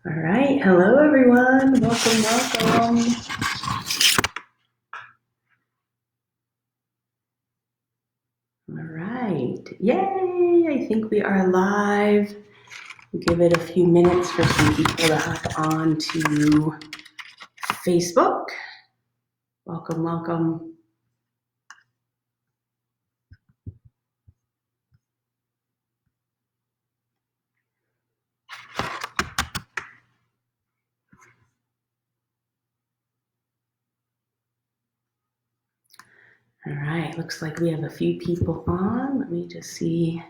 All right, hello everyone. Welcome. All right, yay! I think we are live. We'll give it a few minutes for some people to hop on to Facebook. Welcome. All right, looks like we have a few people on. Let me just see.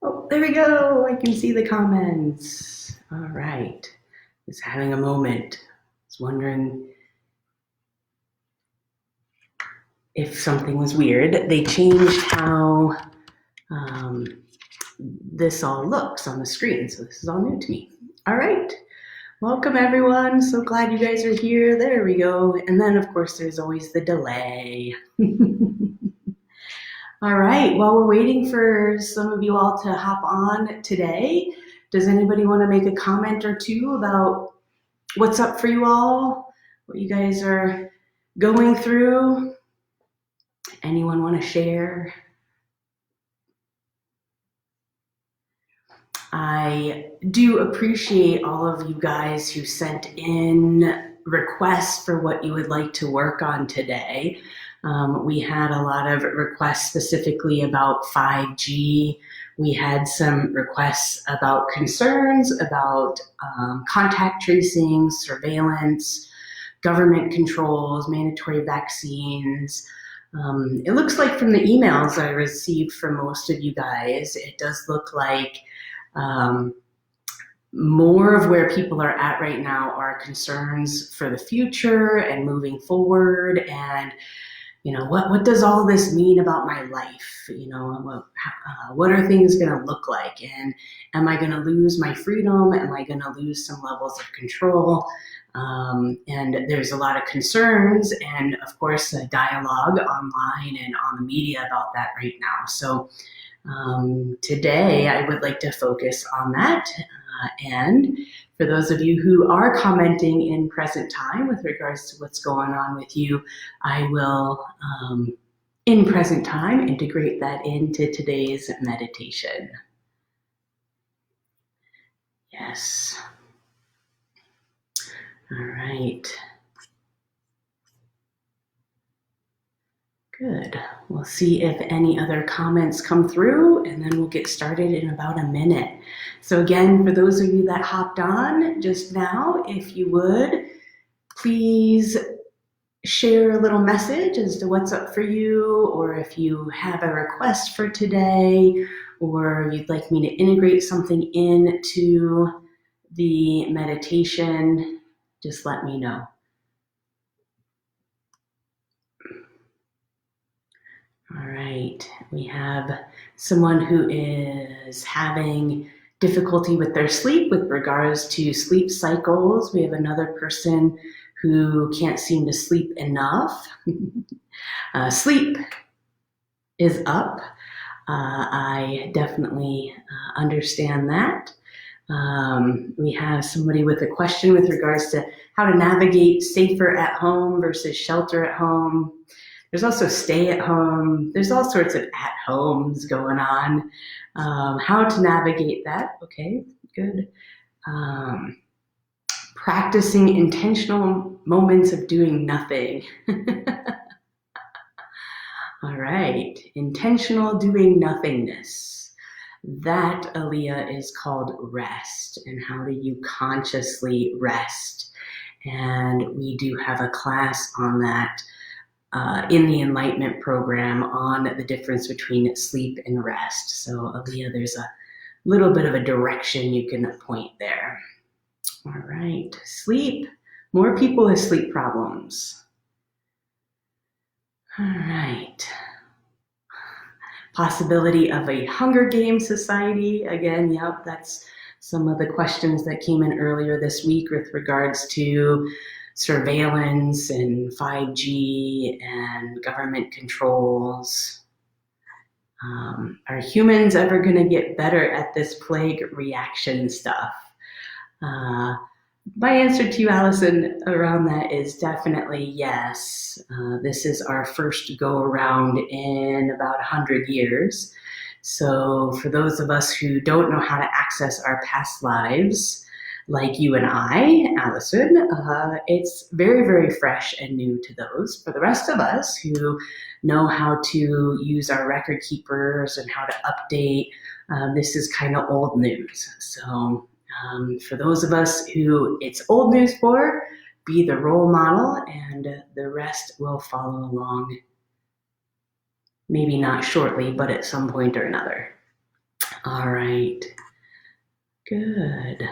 Oh, there we go. I can see the comments. All right, just having a moment. I was wondering if something was weird. They changed how this all looks on the screen, so this is all new to me. All right, welcome everyone. So glad you guys are here. There we go. And then of course there's always the delay. All right, while we're waiting for some of you all to hop on today, does anybody want to make a comment or two about what's up for you all? What you guys are going through? Anyone want to share? I do appreciate all of you guys who sent in requests for what you would like to work on today. We had a lot of requests specifically about 5G. We had some requests about concerns about contact tracing, surveillance, government controls, mandatory vaccines. It looks like from the emails I received from most of you guys, it does look like more of where people are at right now are concerns for the future and moving forward, and what does all this mean about my life? What are things going to look like, and am I going to lose my freedom? Am I going to lose some levels of control? And there's a lot of concerns, and of course a dialogue online and on the media about that right now. So today I would like to focus on that. And for those of you who are commenting in present time with regards to what's going on with you, I will, in present time, integrate that into today's meditation. Yes. All right. Good. We'll see if any other comments come through, and then we'll get started in about a minute. So again, for those of you that hopped on just now, if you would, please share a little message as to what's up for you, or if you have a request for today, or you'd like me to integrate something into the meditation, just let me know. All right, we have someone who is having difficulty with their sleep with regards to sleep cycles. We have another person who can't seem to sleep enough. Sleep is up. I definitely understand that. We have somebody with a question with regards to how to navigate safer at home versus shelter at home. There's also stay at home. There's all sorts of at homes going on. How to navigate that. Okay, good. Practicing intentional moments of doing nothing. All right, intentional doing nothingness. That, Aaliyah, is called rest. And how do you consciously rest? And we do have a class on that in the Enlightenment program on the difference between sleep and rest. So Aaliyah, there's a little bit of a direction you can point there. All right, sleep. More people have sleep problems. All right. Possibility of a Hunger Games society. Again, yep, that's some of the questions that came in earlier this week with regards to surveillance and 5G and government controls. Are humans ever going to get better at this plague reaction stuff? My answer to you, Allison, around that is definitely yes. This is our first go around in about 100 years. So for those of us who don't know how to access our past lives, like you and I, Allison, it's very, very fresh and new to those. For the rest of us who know how to use our record keepers and how to update, this is kind of old news. So for those of us who it's old news for, be the role model and the rest will follow along. Maybe not shortly, but at some point or another. All right. Good.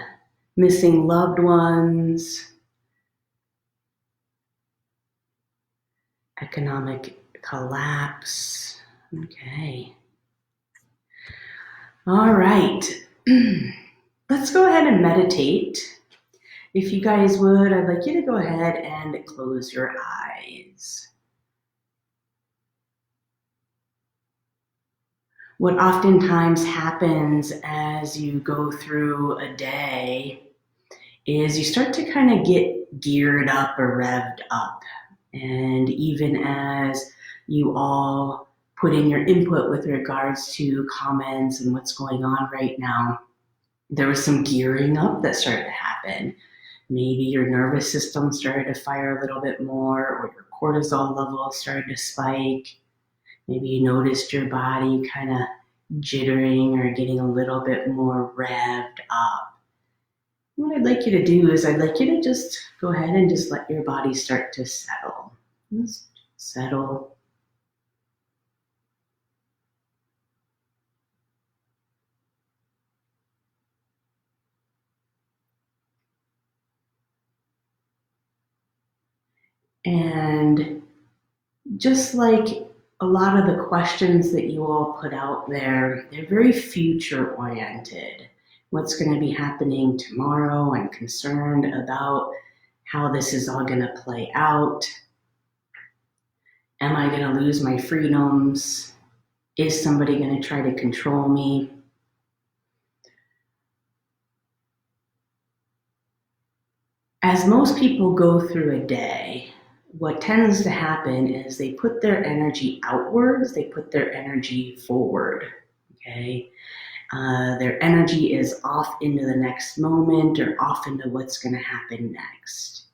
Missing loved ones. Economic collapse. Okay. All right. Let's go ahead and meditate. If you guys would, I'd like you to go ahead and close your eyes. What oftentimes happens as you go through a day is you start to kind of get geared up or revved up. And even as you all put in your input with regards to comments and what's going on right now, there was some gearing up that started to happen. Maybe your nervous system started to fire a little bit more, or your cortisol level started to spike. Maybe you noticed your body kind of jittering or getting a little bit more revved up. What I'd like you to do is I'd like you to just go ahead and just let your body start to settle. Just settle. And just like a lot of the questions that you all put out there, they're very future oriented. What's going to be happening tomorrow? I'm concerned about how this is all going to play out. Am I going to lose my freedoms? Is somebody going to try to control me? As most people go through a day, what tends to happen is they put their energy outwards, they put their energy forward, okay? Their energy is off into the next moment or off into what's going to happen next.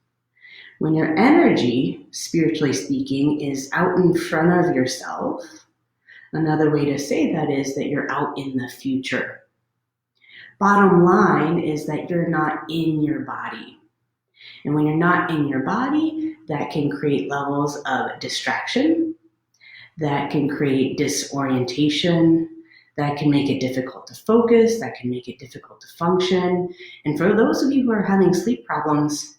When your energy, spiritually speaking, is out in front of yourself, another way to say that is that you're out in the future. Bottom line is that you're not in your body. And when you're not in your body, that can create levels of distraction, that can create disorientation, that can make it difficult to focus, that can make it difficult to function. And for those of you who are having sleep problems,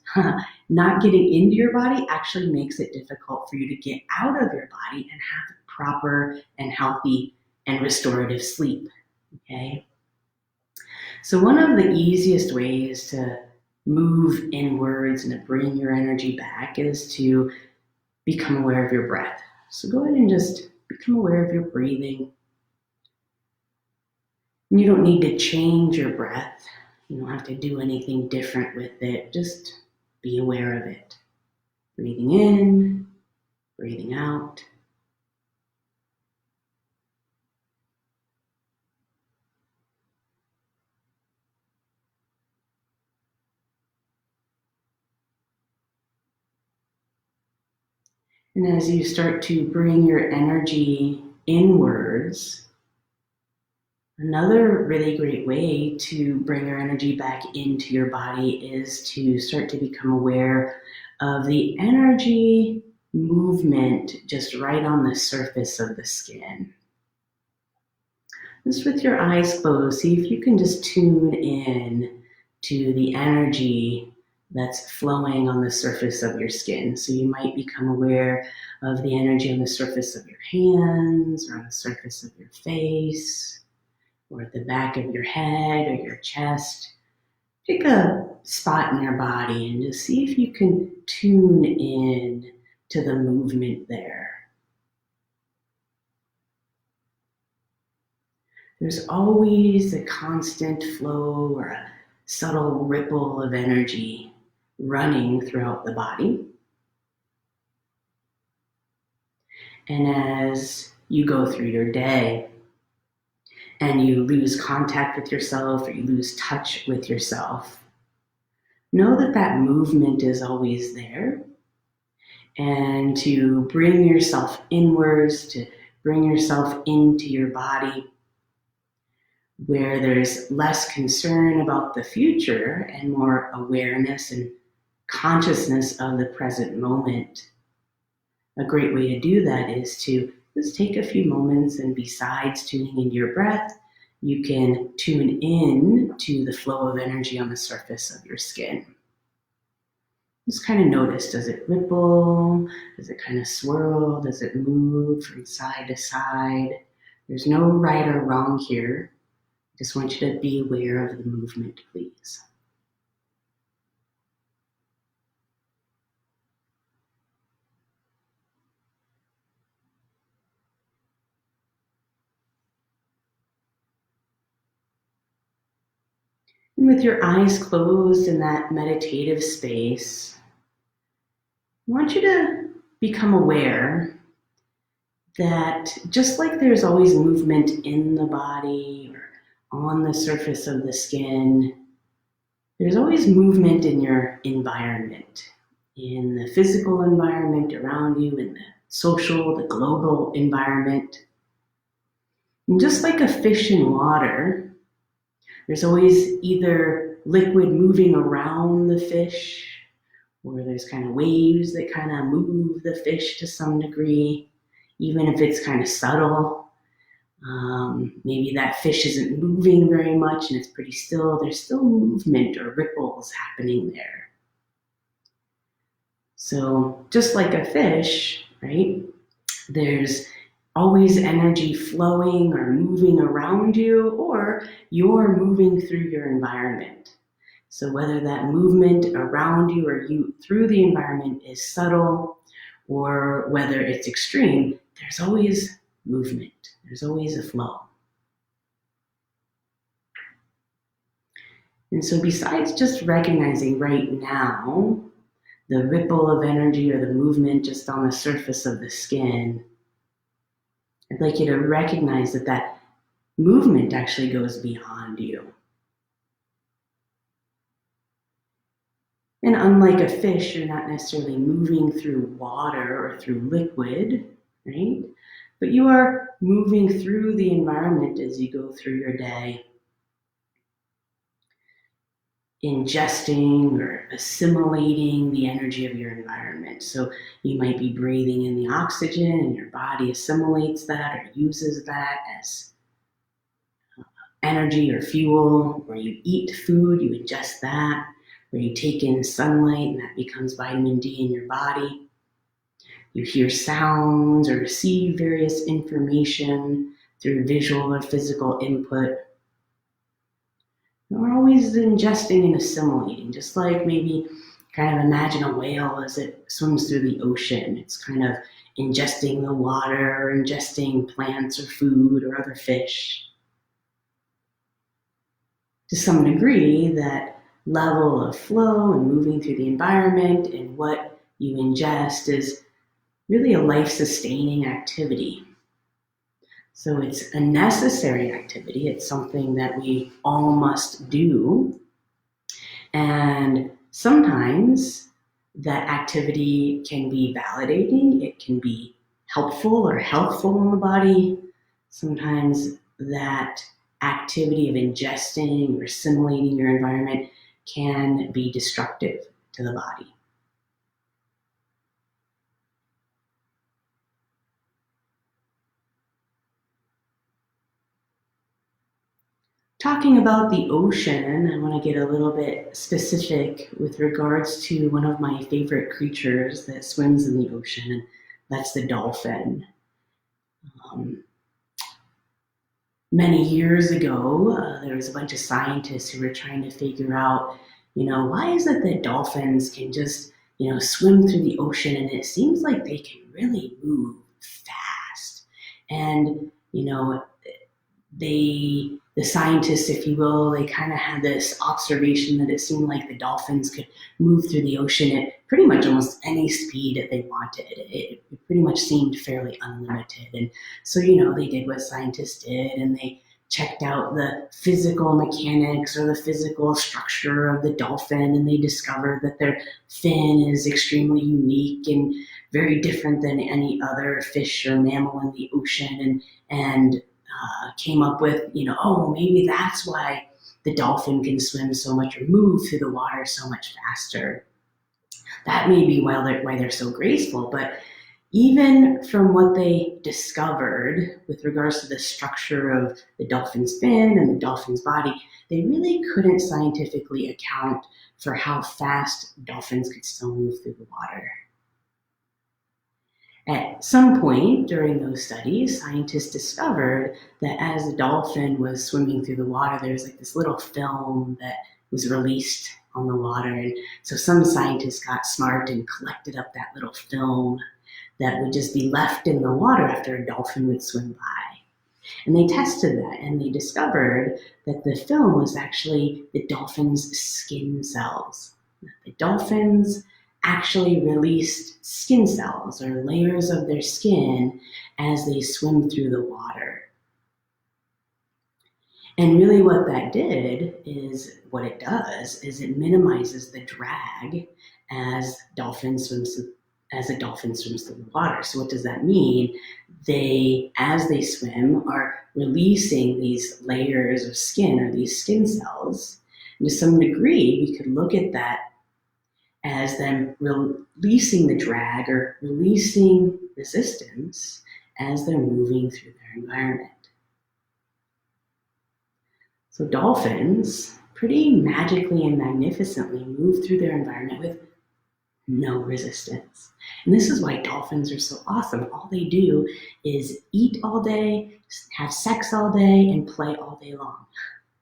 not getting into your body actually makes it difficult for you to get out of your body and have proper and healthy and restorative sleep, okay? So one of the easiest ways to move inwards and to bring your energy back is to become aware of your breath. So go ahead and just become aware of your breathing. And you don't need to change your breath. You don't have to do anything different with it. Just be aware of it. Breathing in, breathing out. And as you start to bring your energy inwards, another really great way to bring your energy back into your body is to start to become aware of the energy movement just right on the surface of the skin. Just with your eyes closed, see if you can just tune in to the energy that's flowing on the surface of your skin. So you might become aware of the energy on the surface of your hands or on the surface of your face or at the back of your head or your chest. Pick a spot in your body and just see if you can tune in to the movement there. There's always a constant flow or a subtle ripple of energy running throughout the body. And as you go through your day and you lose contact with yourself or you lose touch with yourself, know that that movement is always there, and to bring yourself inwards, to bring yourself into your body where there's less concern about the future and more awareness and consciousness of the present moment. A great way to do that is to just take a few moments, and besides tuning into your breath, you can tune in to the flow of energy on the surface of your skin. Just kind of notice, does it ripple? Does it kind of swirl? Does it move from side to side? There's no right or wrong here. I just want you to be aware of the movement, please. And with your eyes closed in that meditative space, I want you to become aware that just like there's always movement in the body or on the surface of the skin, there's always movement in your environment, in the physical environment around you, in the social, the global environment. And just like a fish in water, there's always either liquid moving around the fish, or there's kind of waves that kind of move the fish to some degree, even if it's kind of subtle. Maybe that fish isn't moving very much and it's pretty still. There's still movement or ripples happening there. So just like a fish, right, there's always energy flowing or moving around you, or you're moving through your environment. So whether that movement around you or you through the environment is subtle or whether it's extreme, there's always movement. There's always a flow. And so besides just recognizing right now the ripple of energy or the movement just on the surface of the skin, I'd like you to recognize that that movement actually goes beyond you. And unlike a fish, you're not necessarily moving through water or through liquid, right? But you are moving through the environment as you go through your day, ingesting or assimilating the energy of your environment. So you might be breathing in the oxygen and your body assimilates that or uses that as energy or fuel, or you eat food, you ingest that, or you take in sunlight and that becomes vitamin D in your body. You hear sounds or receive various information through visual or physical input. We're always ingesting and assimilating, just like maybe kind of imagine a whale as it swims through the ocean. It's kind of ingesting the water, or ingesting plants or food or other fish. To some degree, that level of flow and moving through the environment and what you ingest is really a life-sustaining activity. So it's a necessary activity. It's something that we all must do. And sometimes that activity can be validating. It can be helpful or healthful in the body. Sometimes that activity of ingesting or assimilating your environment can be destructive to the body. Talking about the ocean, I want to get a little bit specific with regards to one of my favorite creatures that swims in the ocean, and that's the dolphin. Many years ago, there was a bunch of scientists who were trying to figure out, why is it that dolphins can just, swim through the ocean and it seems like they can really move fast. And, the scientists, if you will, they kind of had this observation that it seemed like the dolphins could move through the ocean at pretty much almost any speed that they wanted. It pretty much seemed fairly unlimited. And so, they did what scientists did and they checked out the physical mechanics or the physical structure of the dolphin, and they discovered that their fin is extremely unique and very different than any other fish or mammal in the ocean, and came up with, oh, maybe that's why the dolphin can swim so much or move through the water so much faster. That may be why they're so graceful, but even from what they discovered with regards to the structure of the dolphin's fin and the dolphin's body, they really couldn't scientifically account for how fast dolphins could still move through the water. At some point during those studies, scientists discovered that as the dolphin was swimming through the water, there was like this little film that was released on the water. And so some scientists got smart and collected up that little film that would just be left in the water after a dolphin would swim by. And they tested that and they discovered that the film was actually the dolphin's skin cells. The dolphins actually released skin cells or layers of their skin as they swim through the water. And really what that did is, what it does is it minimizes the drag as a dolphin swims through the water. So what does that mean? As they swim, are releasing these layers of skin or these skin cells. And to some degree, we could look at that as them releasing the drag or releasing resistance as they're moving through their environment. So dolphins pretty magically and magnificently move through their environment with no resistance. And this is why dolphins are so awesome. All they do is eat all day, have sex all day, and play all day long.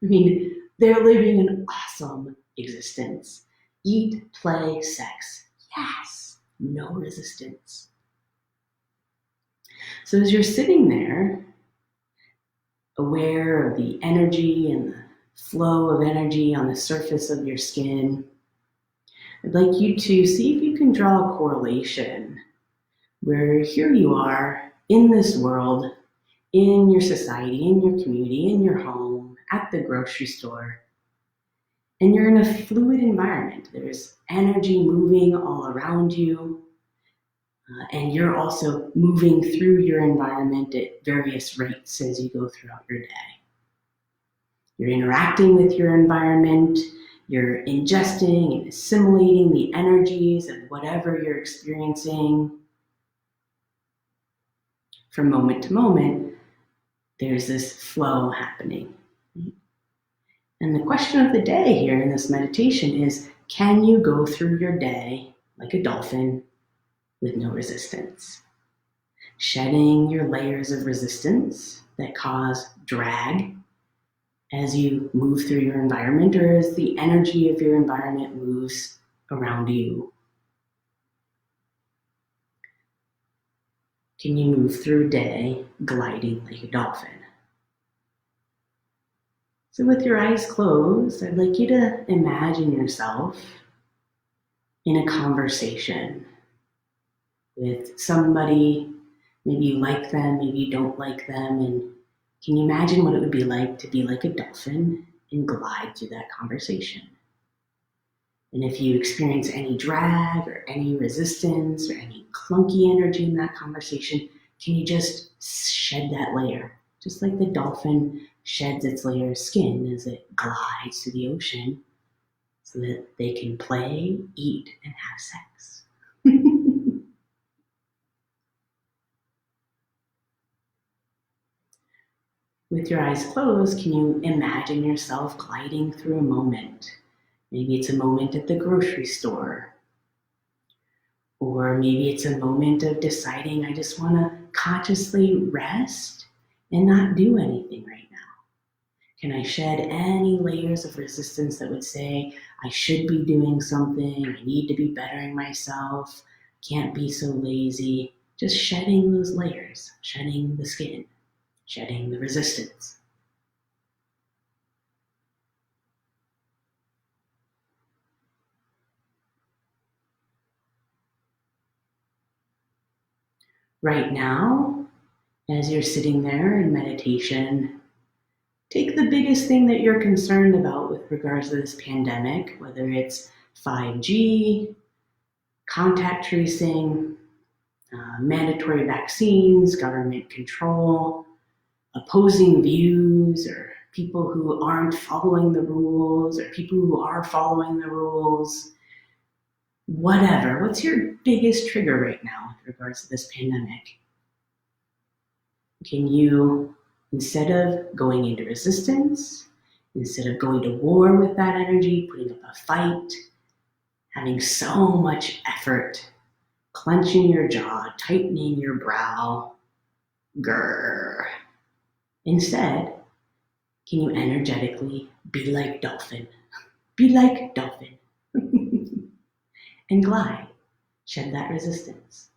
I mean, they're living an awesome existence. Eat, play, sex. Yes, no resistance. So as you're sitting there, aware of the energy and the flow of energy on the surface of your skin, I'd like you to see if you can draw a correlation where here you are in this world, in your society, in your community, in your home, at the grocery store, and you're in a fluid environment. There's energy moving all around you, and you're also moving through your environment at various rates as you go throughout your day. You're interacting with your environment, you're ingesting and assimilating the energies of whatever you're experiencing. From moment to moment, there's this flow happening. And the question of the day here in this meditation is, can you go through your day like a dolphin with no resistance? Shedding your layers of resistance that cause drag as you move through your environment or as the energy of your environment moves around you. Can you move through a day gliding like a dolphin? So with your eyes closed, I'd like you to imagine yourself in a conversation with somebody. Maybe you like them, maybe you don't like them, and can you imagine what it would be like to be like a dolphin and glide through that conversation? And if you experience any drag or any resistance or any clunky energy in that conversation, can you just shed that layer? Just like the dolphin sheds its layer of skin as it glides through the ocean so that they can play, eat, and have sex. With your eyes closed, can you imagine yourself gliding through a moment? Maybe it's a moment at the grocery store. Or maybe it's a moment of deciding I just want to consciously rest and not do anything right now. Can I shed any layers of resistance that would say, I should be doing something, I need to be bettering myself, can't be so lazy? Just shedding those layers, shedding the skin, shedding the resistance. Right now, as you're sitting there in meditation, take the biggest thing that you're concerned about with regards to this pandemic, whether it's 5G, contact tracing, mandatory vaccines, government control, opposing views, or people who aren't following the rules, or people who are following the rules, whatever. What's your biggest trigger right now with regards to this pandemic? Can you, instead of going into resistance, instead of going to war with that energy, putting up a fight, having so much effort, clenching your jaw, tightening your brow, grrr. Instead, can you energetically be like Dolphin? Be like Dolphin. And glide. Shed that resistance.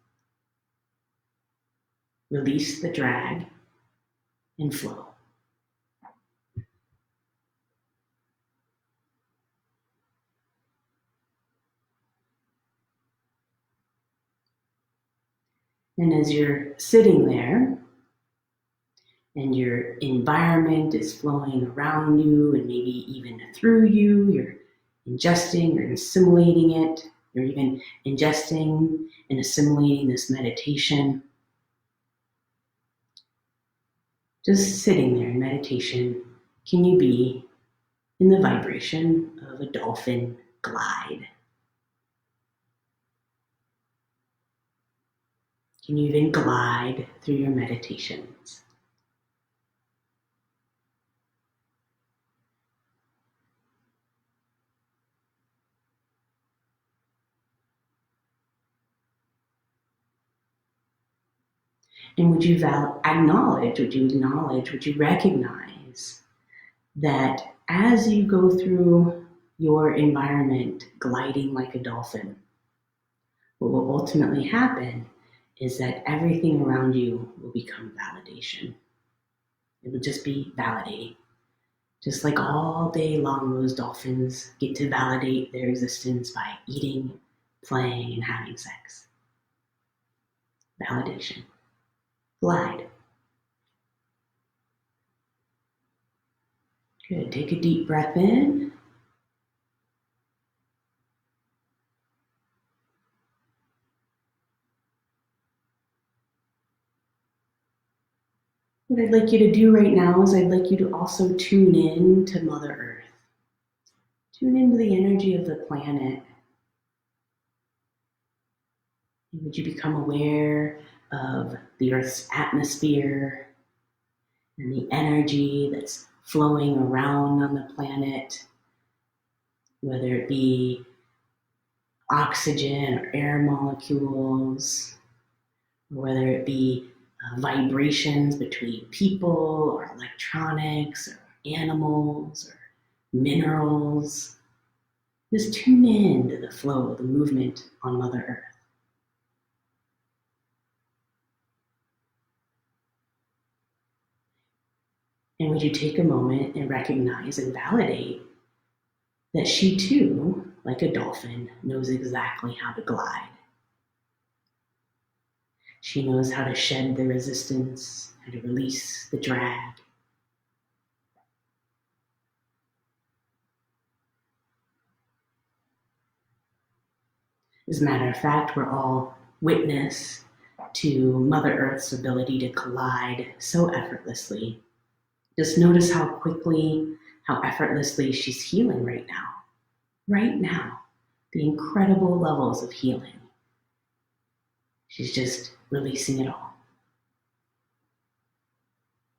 Release the drag and flow. And as you're sitting there, and your environment is flowing around you and maybe even through you, you're ingesting or assimilating it, you're even ingesting and assimilating this meditation. Just sitting there in meditation, can you be in the vibration of a dolphin glide? Can you even glide through your meditations? And would you acknowledge, would you recognize that as you go through your environment gliding like a dolphin, what will ultimately happen is that everything around you will become validation. It will just be validating. Just like all day long, those dolphins get to validate their existence by eating, playing, and having sex. Validation. Glide. Good. Take a deep breath in. What I'd like you to do right now is I'd like you to also tune in to Mother Earth. Tune into the energy of the planet. And would you become aware of the Earth's atmosphere and the energy that's flowing around on the planet, whether it be oxygen or air molecules, or whether it be vibrations between people or electronics or animals or minerals. Just tune in to the flow of the movement on Mother Earth. And would you take a moment and recognize and validate that she too, like a dolphin, knows exactly how to glide. She knows how to shed the resistance, how to release the drag. As a matter of fact, we're all witness to Mother Earth's ability to collide so effortlessly. Just notice how quickly, how effortlessly she's healing right now. Right now, the incredible levels of healing. She's just releasing it all.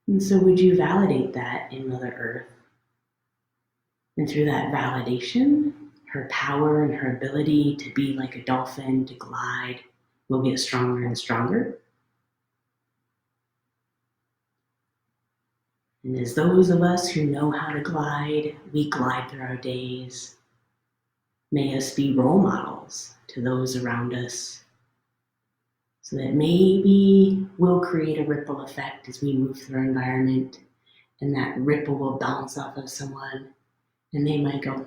And so would you validate that in Mother Earth? And through that validation, her power and her ability to be like a dolphin, to glide, will get stronger and stronger. And as those of us who know how to glide, we glide through our days. May us be role models to those around us, so that maybe we'll create a ripple effect as we move through our environment, and that ripple will bounce off of someone, and they might go,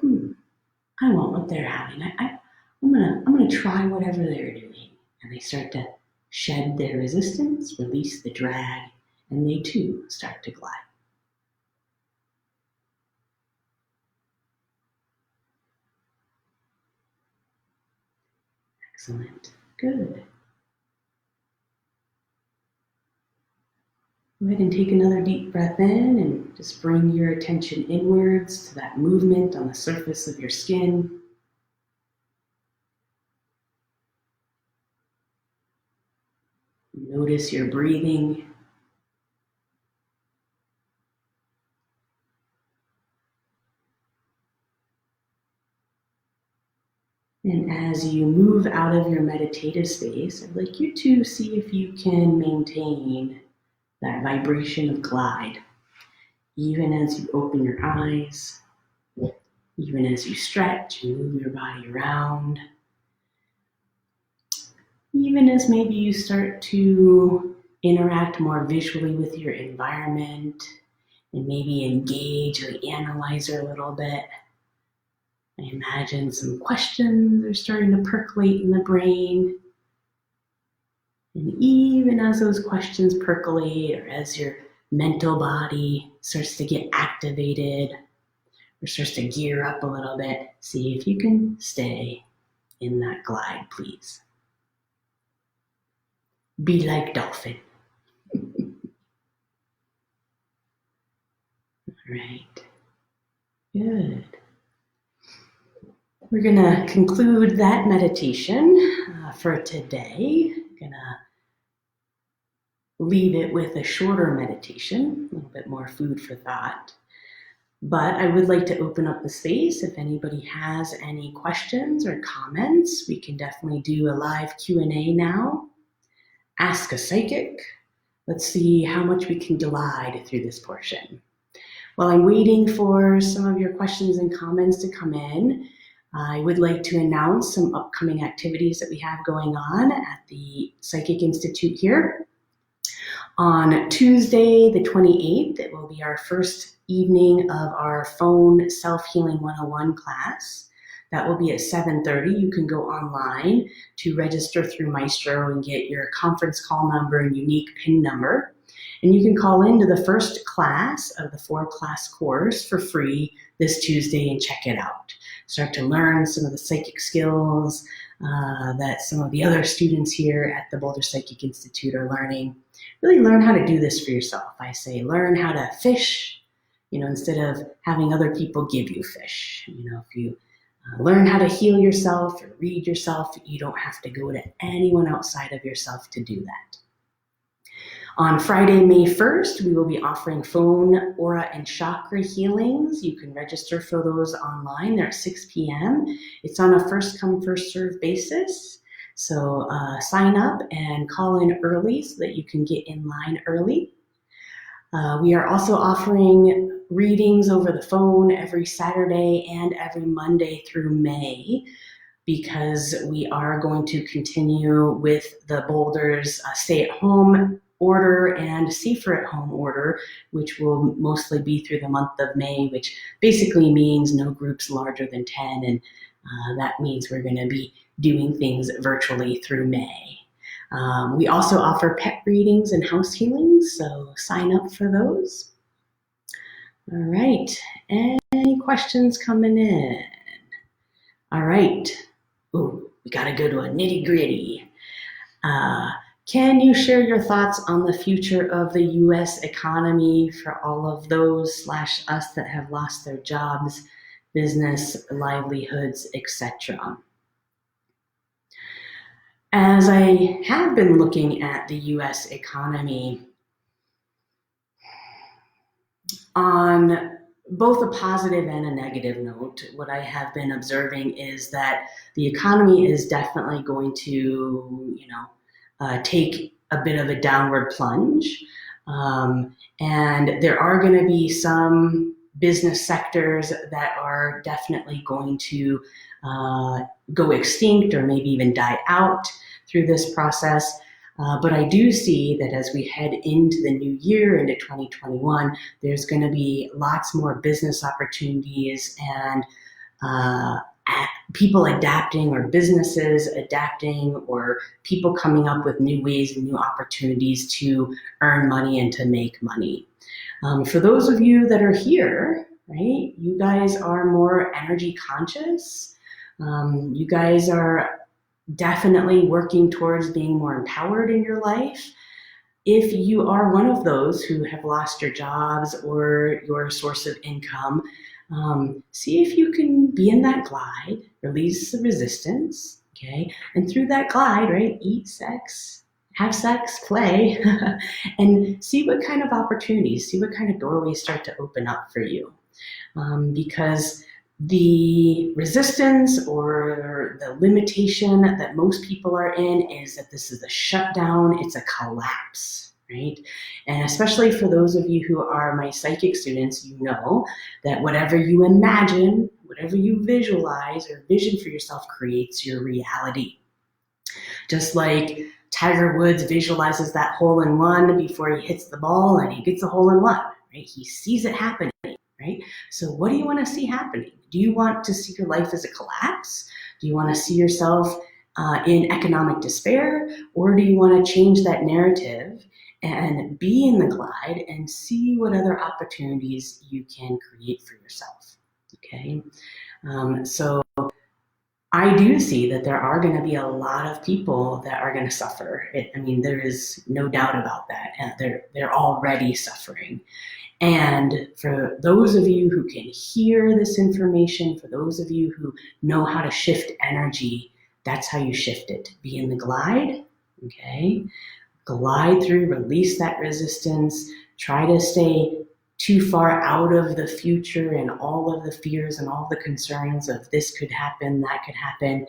I want what they're having. I'm gonna try whatever they're doing. And they start to shed their resistance, release the drag, and they too start to glide. Excellent. Good. Go ahead and take another deep breath in and just bring your attention inwards to that movement on the surface of your skin. Notice your breathing. And as you move out of your meditative space, I'd like you to see if you can maintain that vibration of glide, even as you open your eyes, even as you stretch and move your body around, even as maybe you start to interact more visually with your environment and maybe engage or analyze a little bit. I imagine some questions are starting to percolate in the brain. And even as those questions percolate, or as your mental body starts to get activated or starts to gear up a little bit, see if you can stay in that glide, please. Be like Dolphin. All right. Good. We're going to conclude that meditation for today. Going to leave it with a shorter meditation, a little bit more food for thought. But I would like to open up the space. If anybody has any questions or comments, we can definitely do a live Q&A now. Ask a psychic. Let's see how much we can glide through this portion. While I'm waiting for some of your questions and comments to come in, I would like to announce some upcoming activities that we have going on at the Psychic Institute here. On Tuesday, the 28th, it will be our first evening of our phone Self-Healing 101 class. That will be at 7:30. You can go online to register through Maestro and get your conference call number and unique PIN number. And you can call into the first class of the 4-class course for free this Tuesday and check it out. Start to learn some of the psychic skills that some of the other students here at the Boulder Psychic Institute are learning. Really learn how to do this for yourself. I say learn how to fish, instead of having other people give you fish. If you learn how to heal yourself or read yourself, you don't have to go to anyone outside of yourself to do that. On Friday, May 1st, we will be offering phone, aura, and chakra healings. You can register for those online. They're at 6 p.m. It's on a first-come, first-served basis. So sign up and call in early so that you can get in line early. We are also offering readings over the phone every Saturday and every Monday through May, because we are going to continue with the Boulder's stay-at-home order and safer-at-home order, which will mostly be through the month of May, which basically means no groups larger than 10, and that means we're going to be doing things virtually through May. We also offer pet readings and house healings, so sign up for those. All right, any questions coming in? All right. Ooh, we got a good one, nitty gritty. Can you share your thoughts on the future of the U.S. economy for all of those / us that have lost their jobs, business, livelihoods, etc.? As I have been looking at the U.S. economy, on both a positive and a negative note, what I have been observing is that the economy is definitely going to, take a bit of a downward plunge. And there are going to be some business sectors that are definitely going to go extinct or maybe even die out through this process. But I do see that as we head into the new year, into 2021, there's going to be lots more business opportunities and uh, people adapting, or businesses adapting, or people coming up with new ways and new opportunities to earn money and to make money. For those of you that are here, right, you guys are more energy conscious. You guys are definitely working towards being more empowered in your life. If you are one of those who have lost your jobs or your source of income, see if you can be in that glide, release the resistance, okay? And through that glide, right, eat, sex, have sex, play, and see what kind of opportunities, see what kind of doorways start to open up for you. Because the resistance or the limitation that most people are in is that this is a shutdown, it's a collapse, right? And especially for those of you who are my psychic students, you know that whatever you imagine, whatever you visualize or vision for yourself creates your reality. Just like Tiger Woods visualizes that hole in one before he hits the ball and he gets a hole in one, right? He sees it happening. Right? So what do you want to see happening? Do you want to see your life as a collapse? Do you want to see yourself in economic despair? Or do you want to change that narrative and be in the glide and see what other opportunities you can create for yourself? Okay. So I do see that there are going to be a lot of people that are going to suffer. I mean, there is no doubt about that. They're already suffering. And for those of you who can hear this information, for those of you who know how to shift energy, that's how you shift it. Be in the glide, okay? Glide through, release that resistance, try to stay too far out of the future and all of the fears and all the concerns of this could happen, that could happen,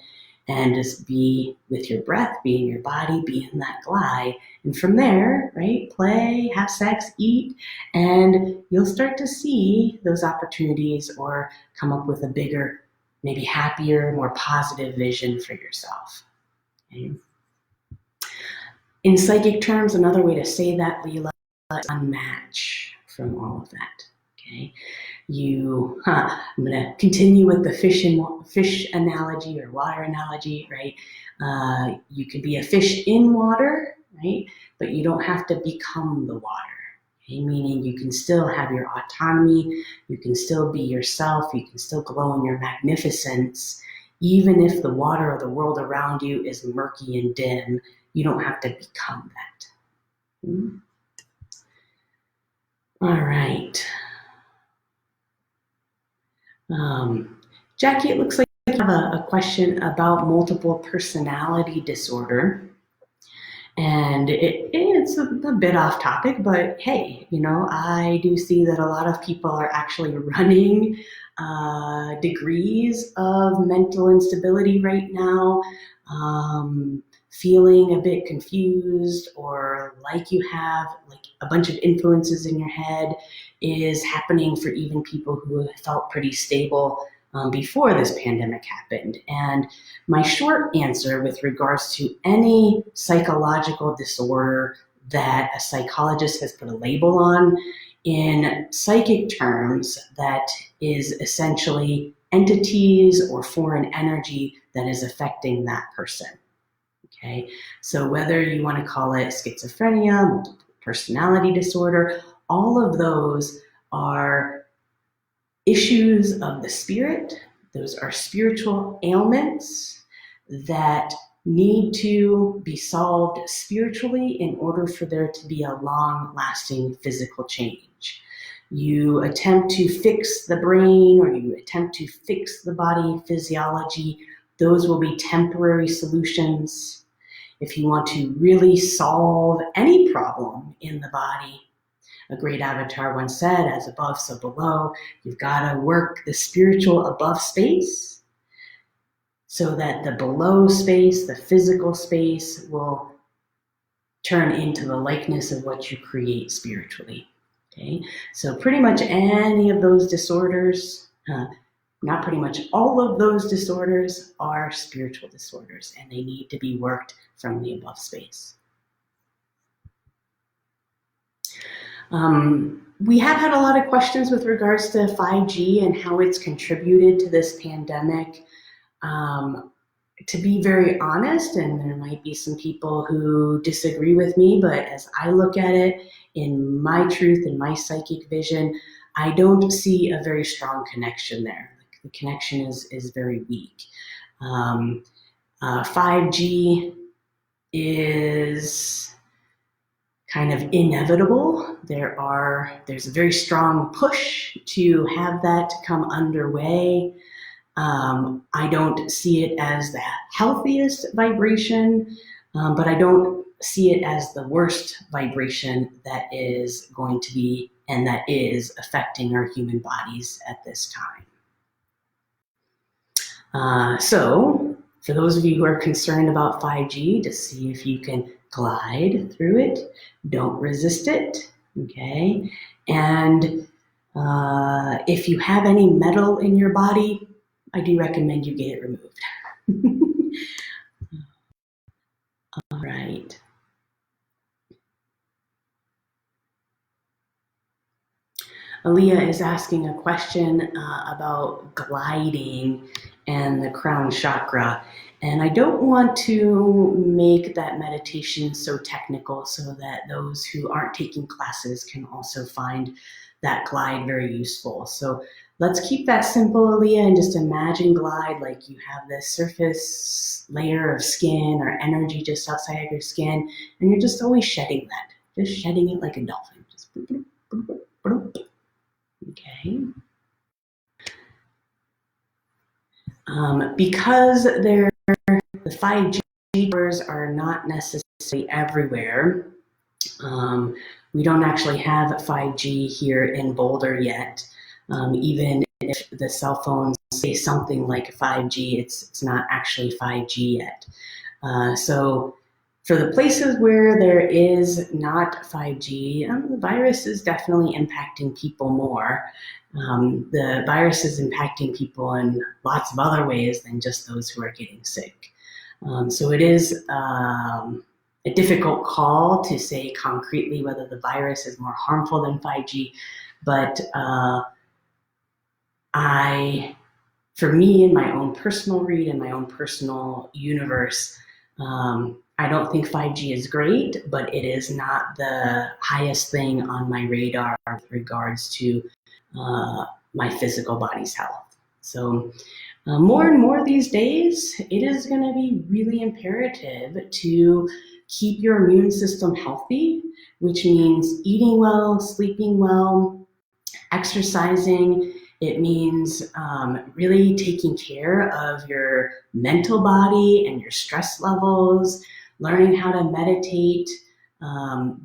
and just be with your breath, be in your body, be in that glide. And from there, right, play, have sex, eat, and you'll start to see those opportunities or come up with a bigger, maybe happier, more positive vision for yourself. Okay? In psychic terms, another way to say that, Leela, is unmatch from all of that. Okay, I'm going to continue with the fish analogy or water analogy, right? You can be a fish in water, right? But you don't have to become the water. Okay? Meaning you can still have your autonomy, you can still be yourself, you can still glow in your magnificence, even if the water or the world around you is murky and dim. You don't have to become that. All right. Jackie, it looks like you have a question about multiple personality disorder. And it's a bit off topic, but hey, I do see that a lot of people are actually running degrees of mental instability right now, feeling a bit confused, or like you have like a bunch of influences in your head is happening for even people who felt pretty stable before this pandemic happened. And my short answer with regards to any psychological disorder that a psychologist has put a label on, in psychic terms, that is essentially entities or foreign energy that is affecting that person. Okay, so whether you want to call it schizophrenia, multiple personality disorder, all of those are issues of the spirit. Those are spiritual ailments that need to be solved spiritually in order for there to be a long-lasting physical change. You attempt to fix the brain, or you attempt to fix the body physiology, those will be temporary solutions. If you want to really solve any problem in the body, a great avatar once said, as above, so below. You've got to work the spiritual above space so that the below space, the physical space, will turn into the likeness of what you create spiritually. Okay, so pretty much any of those disorders, not pretty much, all of those disorders are spiritual disorders, and they need to be worked from the above space. We have had a lot of questions with regards to 5G and how it's contributed to this pandemic. To be very honest, and there might be some people who disagree with me, but as I look at it, in my truth and my psychic vision, I don't see a very strong connection there. The connection is very weak. 5G is kind of inevitable. There's a very strong push to have that come underway. I don't see it as the healthiest vibration, but I don't see it as the worst vibration that is going to be and that is affecting our human bodies at this time. So for those of you who are concerned about 5G, to see if you can glide through it, don't resist it, okay? And if you have any metal in your body, I do recommend you get it removed. All right. Aaliyah is asking a question about gliding and the crown chakra. And I don't want to make that meditation so technical so that those who aren't taking classes can also find that glide very useful. So let's keep that simple, Aaliyah, and just imagine glide like you have this surface layer of skin or energy just outside of your skin, and you're just always shedding that, just shedding it like a dolphin. Just bloop, bloop, bloop, bloop, bloop. Okay. Because the 5G towers are not necessarily everywhere, we don't actually have 5G here in Boulder yet. Even if the cell phones say something like 5G, it's not actually 5G yet. So for the places where there is not 5G, the virus is definitely impacting people more. The virus is impacting people in lots of other ways than just those who are getting sick. So it is a difficult call to say concretely whether the virus is more harmful than 5G, but for me, in my own personal read, in my own personal universe, I don't think 5G is great, but it is not the highest thing on my radar with regards to my physical body's health. So more and more these days, it is going to be really imperative to keep your immune system healthy, which means eating well, sleeping well, exercising. It means really taking care of your mental body and your stress levels, learning how to meditate.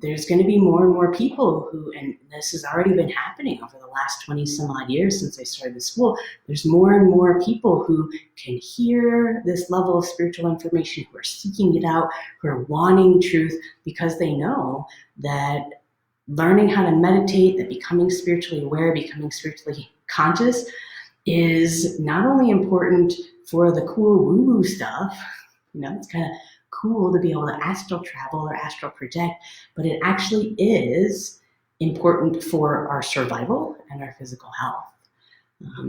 There's going to be more and more people who, and this has already been happening over the last 20 some odd years since I started the school, there's more and more people who can hear this level of spiritual information, who are seeking it out, who are wanting truth because they know that learning how to meditate, that becoming spiritually aware, becoming spiritually conscious is not only important for the cool woo-woo stuff, it's kind of cool to be able to astral travel or astral project, but it actually is important for our survival and our physical health.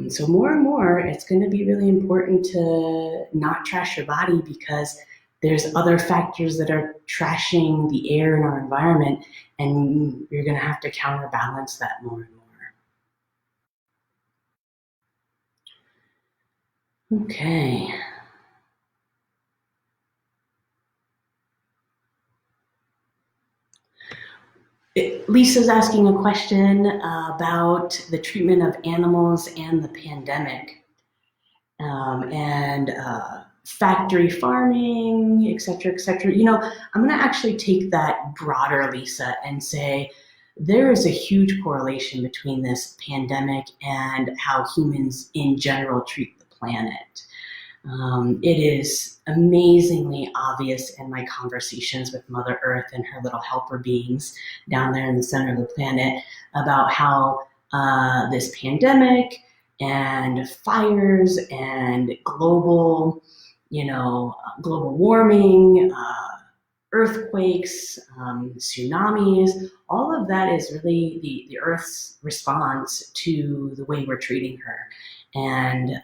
So more and more, it's going to be really important to not trash your body because there's other factors that are trashing the air in our environment, and you're going to have to counterbalance that more and more. Okay. Lisa's asking a question about the treatment of animals and the pandemic, and factory farming, et cetera, et cetera. I'm going to actually take that broader, Lisa, and say there is a huge correlation between this pandemic and how humans in general treat the planet. It is amazingly obvious in my conversations with Mother Earth and her little helper beings down there in the center of the planet about how this pandemic and fires and global warming, earthquakes, tsunamis, all of that is really the Earth's response to the way we're treating her. And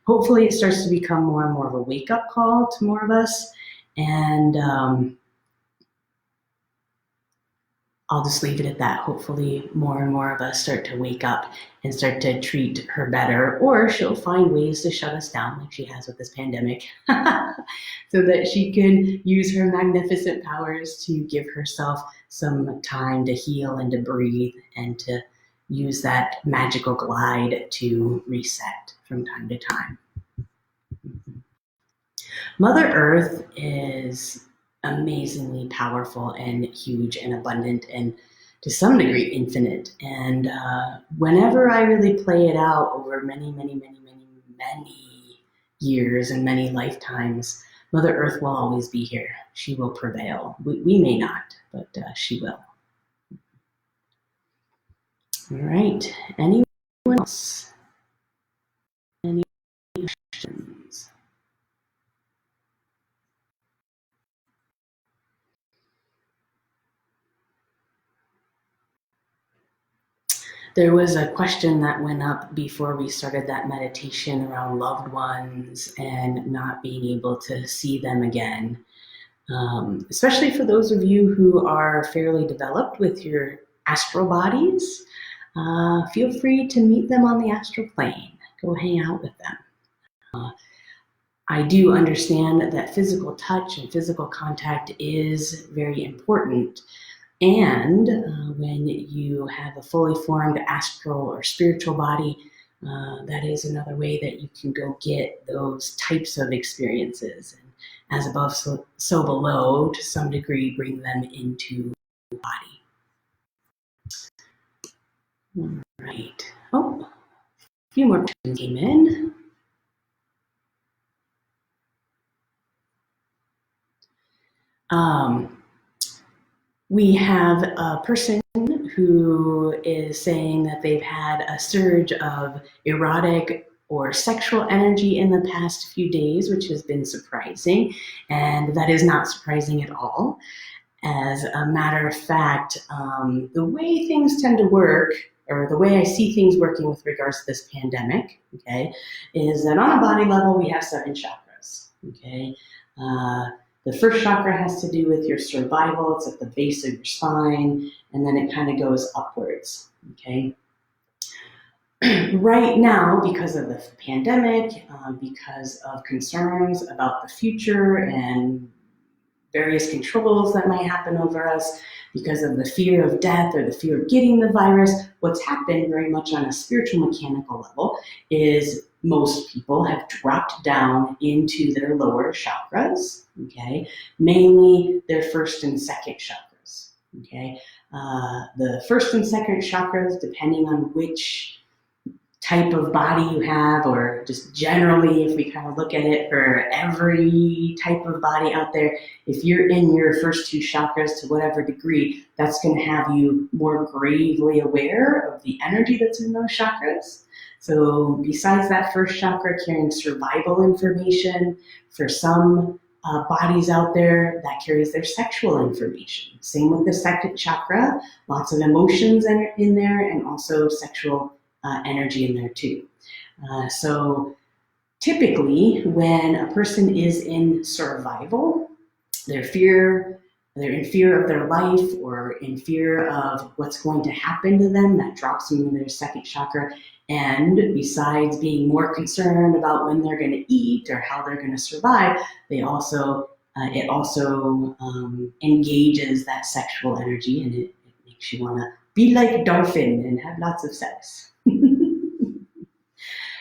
hopefully it starts to become more and more of a wake-up call to more of us. And I'll just leave it at that. Hopefully more and more of us start to wake up and start to treat her better, or she'll find ways to shut us down like she has with this pandemic so that she can use her magnificent powers to give herself some time to heal and to breathe and to use that magical glide to reset from time to time. Mother Earth is amazingly powerful and huge and abundant and to some degree infinite. And whenever I really play it out over many years and many lifetimes, Mother Earth will always be here. She will prevail. We may not, but she will. All right. Anyone else? Any questions? There was a question that went up before we started that meditation around loved ones and not being able to see them again. Especially for those of you who are fairly developed with your astral bodies, feel free to meet them on the astral plane. Go hang out with them. I do understand that physical touch and physical contact is very important. And when you have a fully formed astral or spiritual body, that is another way that you can go get those types of experiences. And as above, so below, to some degree, bring them into the body. All right. Oh, a few more questions came in. We have a person who is saying that they've had a surge of erotic or sexual energy in the past few days, which has been surprising, and that is not surprising at all. As a matter of fact, the way things tend to work, or the way I see things working with regards to this pandemic, okay, is that on a body level, we have 7 chakras, okay? The first chakra has to do with your survival. It's at the base of your spine, and then it kind of goes upwards, okay? Right now, because of the pandemic, because of concerns about the future and various controls that might happen over us, because of the fear of death or the fear of getting the virus, what's happened very much on a spiritual mechanical level is most people have dropped down into their lower chakras, okay? Mainly their first and second chakras, okay? The first and second chakras, depending on which type of body you have, or just generally, if we kind of look at it for every type of body out there, if you're in your first 2 chakras to whatever degree, that's going to have you more gravely aware of the energy that's in those chakras. So besides that first chakra carrying survival information, for some bodies out there, that carries their sexual information. Same with the second chakra, lots of emotions in there, and also sexual energy in there too. So typically when a person is in survival, they're in fear of their life or in fear of what's going to happen to them, that drops them in their second chakra. And besides being more concerned about when they're going to eat or how they're going to survive, it also engages that sexual energy, and it makes you want to be like Dolphin and have lots of sex.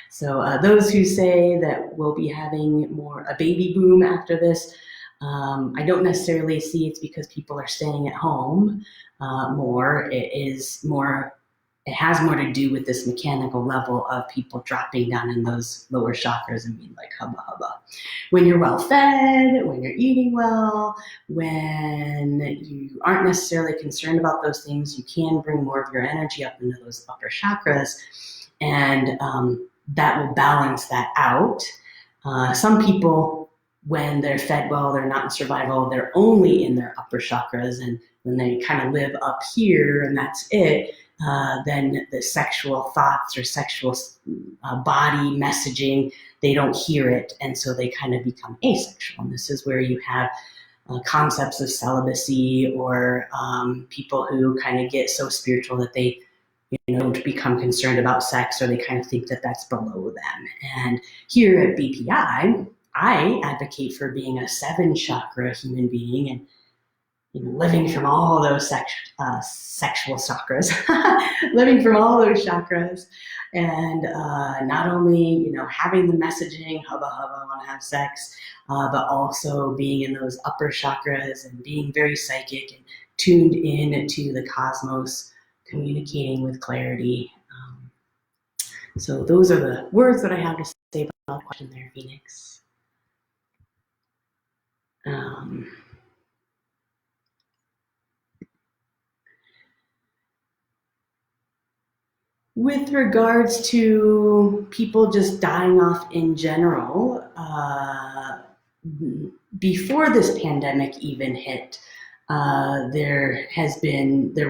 So those who say that we'll be having a baby boom after this, I don't necessarily see it's because people are staying at home more. It is more it has more to do with this mechanical level of people dropping down in those lower chakras and being like hubba hubba. When you're well fed, when you're eating well, when you aren't necessarily concerned about those things, you can bring more of your energy up into those upper chakras, and that will balance that out. Some people, when they're fed well, they're not in survival, they're only in their upper chakras, and when they kind of live up here and that's it, then the sexual thoughts or sexual body messaging, they don't hear it, and so they kind of become asexual. And this is where you have concepts of celibacy, or people who kind of get so spiritual that they don't become concerned about sex, or they kind of think that that's below them. And here at BPI, I advocate for being a 7 chakra human being, and living from all those sexual chakras, living from all those chakras, and not only having the messaging hubba hubba, I want to have sex, but also being in those upper chakras and being very psychic and tuned in to the cosmos, communicating with clarity. So those are the words that I have to say about the question there, Phoenix. With regards to people just dying off in general, before this pandemic even hit, there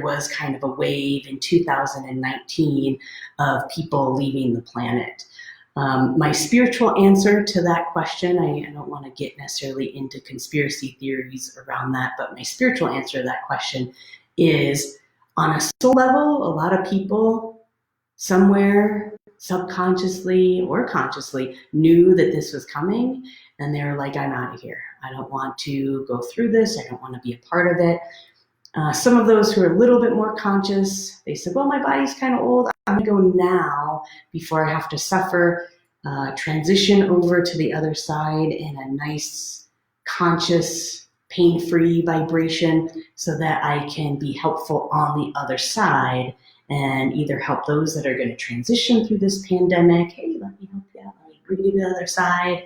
was kind of a wave in 2019 of people leaving the planet. My spiritual answer to that question, I don't want to get necessarily into conspiracy theories around that, but my spiritual answer to that question is, on a soul level, a lot of people somewhere subconsciously or consciously knew that this was coming, and they were like, I'm out of here. I don't want to go through this. I don't want to be a part of it. Some of those who are a little bit more conscious, they said, well, my body's kind of old. I'm going to go now before I have to suffer, transition over to the other side in a nice, conscious, pain-free vibration so that I can be helpful on the other side and either help those that are going to transition through this pandemic. Hey, let me help you out. Let me bring you to the other side.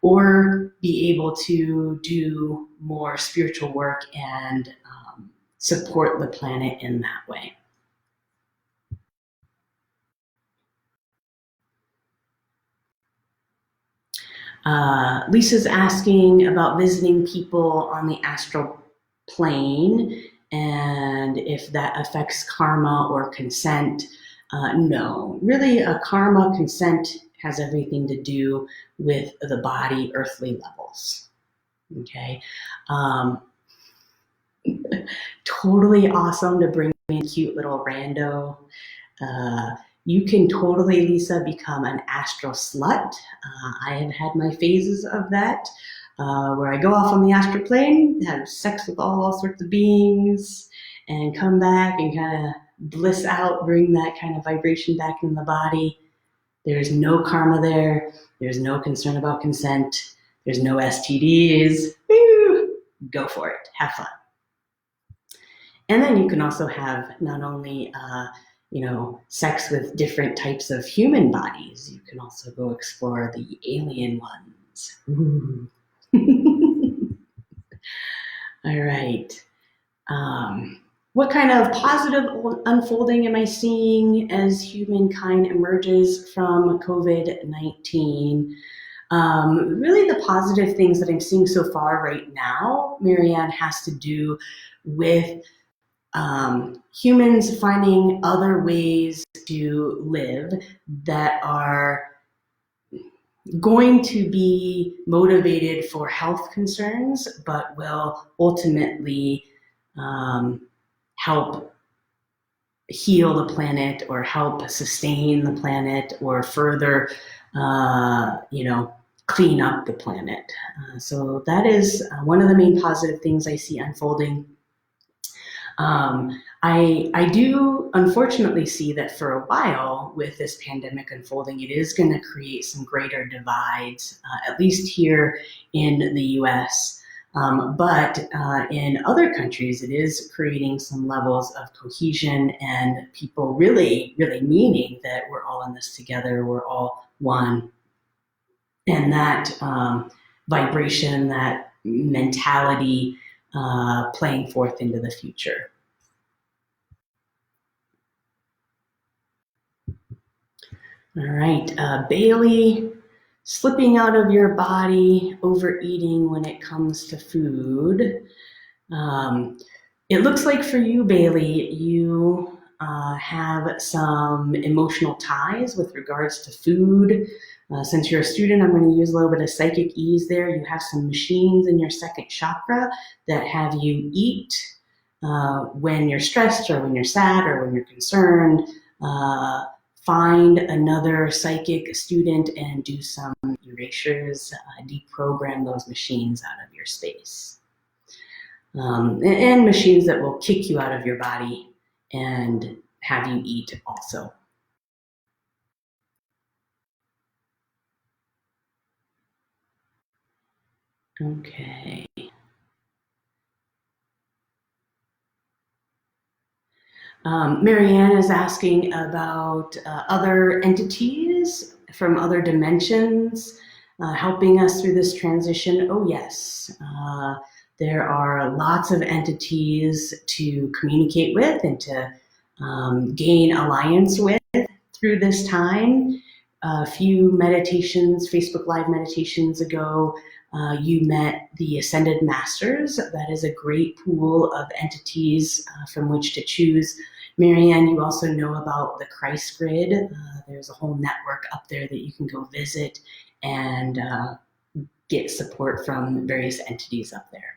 Or be able to do more spiritual work and support the planet in that way. Lisa's asking about visiting people on the astral plane and if that affects karma or consent. No, really, karma, consent has everything to do with the body, earthly levels. Okay. Totally awesome to bring in a cute little rando. You can totally, Lisa, become an astral slut. I have had my phases of that, where I go off on the astral plane, have sex with all sorts of beings, and come back and kind of bliss out, bring that kind of vibration back in the body. There's no karma there. There's no concern about consent. There's no STDs. Woo! Go for it. Have fun. And then you can also have not only sex with different types of human bodies. You can also go explore the alien ones. Ooh. All right. What kind of positive unfolding am I seeing as humankind emerges from COVID-19? Really the positive things that I'm seeing so far right now, Marianne, has to do with humans finding other ways to live that are going to be motivated for health concerns, but will ultimately help heal the planet or help sustain the planet or further, clean up the planet. So that is one of the main positive things I see unfolding. I do unfortunately see that for a while with this pandemic unfolding, it is going to create some greater divides, at least here in the US. But in other countries, it is creating some levels of cohesion and people really, really meaning that we're all in this together, we're all one. And that vibration, that mentality playing forth into the future. All right, Bailey, slipping out of your body, overeating when it comes to food. It looks like for you, Bailey, you have some emotional ties with regards to food. Since you're a student, I'm going to use a little bit of psychic ease there. You have some machines in your second chakra that have you eat when you're stressed or when you're sad or when you're concerned. Find another psychic student and do some erasures, deprogram those machines out of your space. And machines that will kick you out of your body and have you eat also. Okay. Marianne is asking about other entities from other dimensions helping us through this transition. Oh, yes. There are lots of entities to communicate with and to gain alliance with through this time. A few meditations, Facebook Live meditations ago, you met the Ascended Masters. That is a great pool of entities from which to choose. Marianne, you also know about the Christ Grid. There's a whole network up there that you can go visit and get support from various entities up there.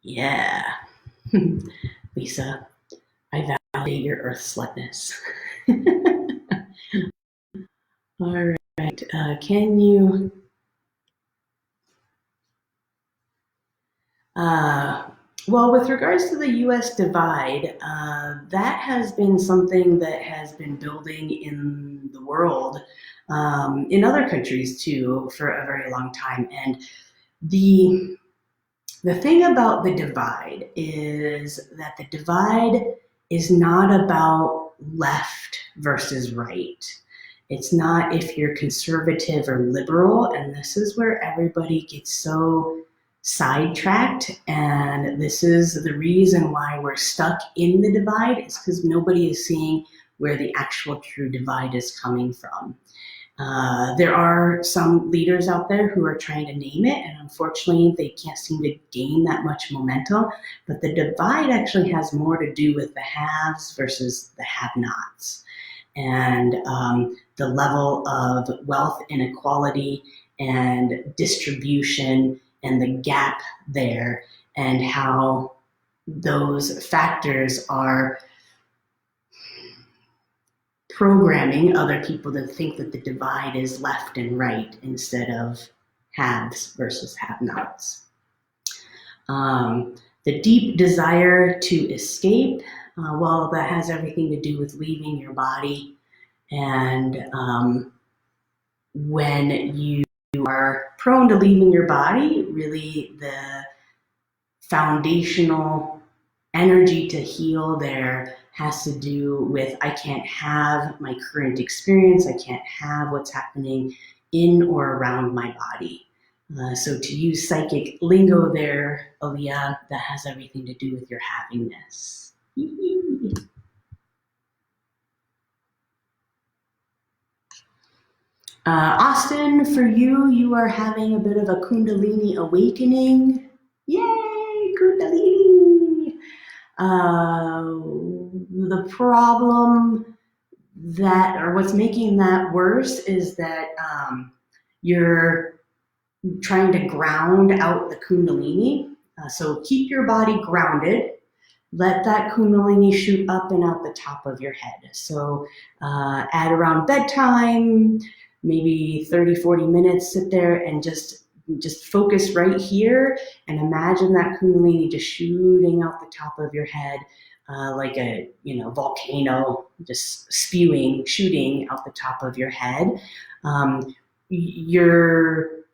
Yeah. Lisa, I validate your earth slutness. All right, can you... well, with regards to the U.S. divide, that has been something that has been building in the world, in other countries too, for a very long time. And the thing about the divide is that the divide is not about left versus right. It's not if you're conservative or liberal, and this is where everybody gets so sidetracked, and this is the reason why we're stuck in the divide, is because nobody is seeing where the actual true divide is coming from. There are some leaders out there who are trying to name it, and unfortunately they can't seem to gain that much momentum, but the divide actually has more to do with the haves versus the have-nots, and the level of wealth inequality and distribution and the gap there, and how those factors are programming other people to think that the divide is left and right instead of haves versus have-nots. The deep desire to escape, well, that has everything to do with leaving your body. And when you are prone to leaving your body, really the foundational energy to heal there has to do with, I can't have my current experience, I can't have what's happening in or around my body. So to use psychic lingo there, Aaliyah, that has everything to do with your havingness. Austin, for you, you are having a bit of a Kundalini awakening. Yay, Kundalini! The problem that, or what's making that worse, is that you're trying to ground out the Kundalini. So keep your body grounded. Let that Kundalini shoot up and out the top of your head. So at around bedtime, maybe 30, 40 minutes, sit there and just focus right here and imagine that Kundalini just shooting out the top of your head like a volcano, just shooting out the top of your head. Your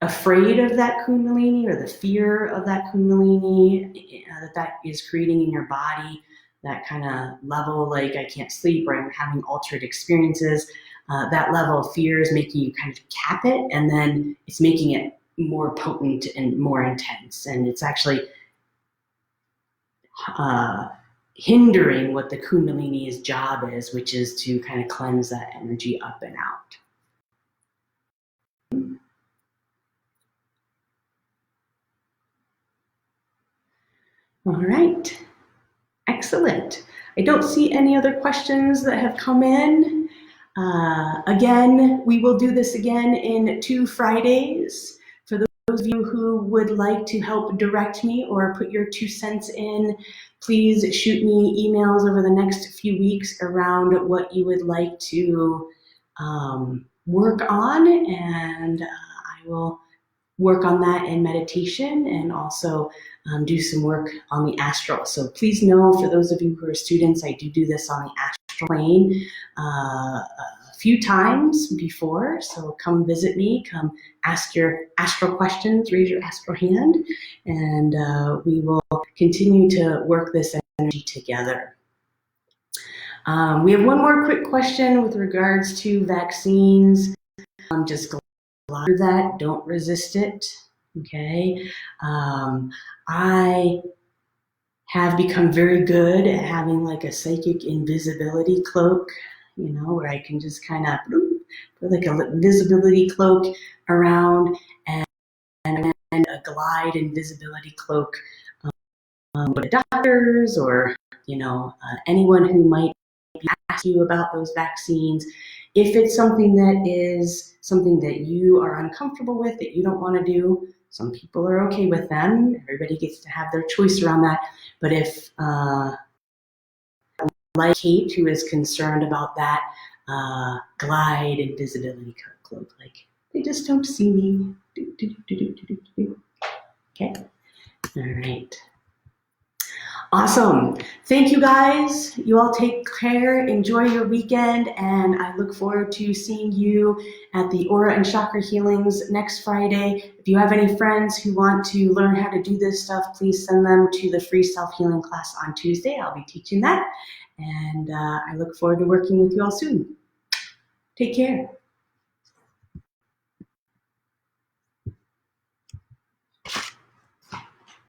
afraid of that kundalini or the fear of that kundalini that is creating in your body, that kind of level, like I can't sleep or I'm having altered experiences, that level of fear is making you kind of cap it, and then it's making it more potent and more intense, and it's actually hindering what the kundalini's job is, which is to kind of cleanse that energy up and out. All right, excellent. I don't see any other questions that have come in. Again, we will do this again in 2 Fridays. For those of you who would like to help direct me or put your 2 cents in, please shoot me emails over the next few weeks around what you would like to work on, and I will work on that in meditation and also do some work on the astral. So please know, for those of you who are students, I do this on the astral plane a few times before. So come visit me, come ask your astral questions, raise your astral hand, and we will continue to work this energy together. We have one more quick question with regards to vaccines. Just glad that, don't resist it. Okay. I have become very good at having like a psychic invisibility cloak, where I can just kind of put like a invisibility cloak around and a glide invisibility cloak with doctors or, anyone who might ask you about those vaccines. If it's something that you are uncomfortable with, that you don't want to do, some people are okay with them. Everybody gets to have their choice around that. But if, like Kate, who is concerned about that glide invisibility cloak, like they just don't see me. Okay. All right. Awesome. Thank you guys. You all take care. Enjoy your weekend. And I look forward to seeing you at the Aura and Chakra Healings next Friday. If you have any friends who want to learn how to do this stuff, please send them to the free self-healing class on Tuesday. I'll be teaching that. And I look forward to working with you all soon. Take care.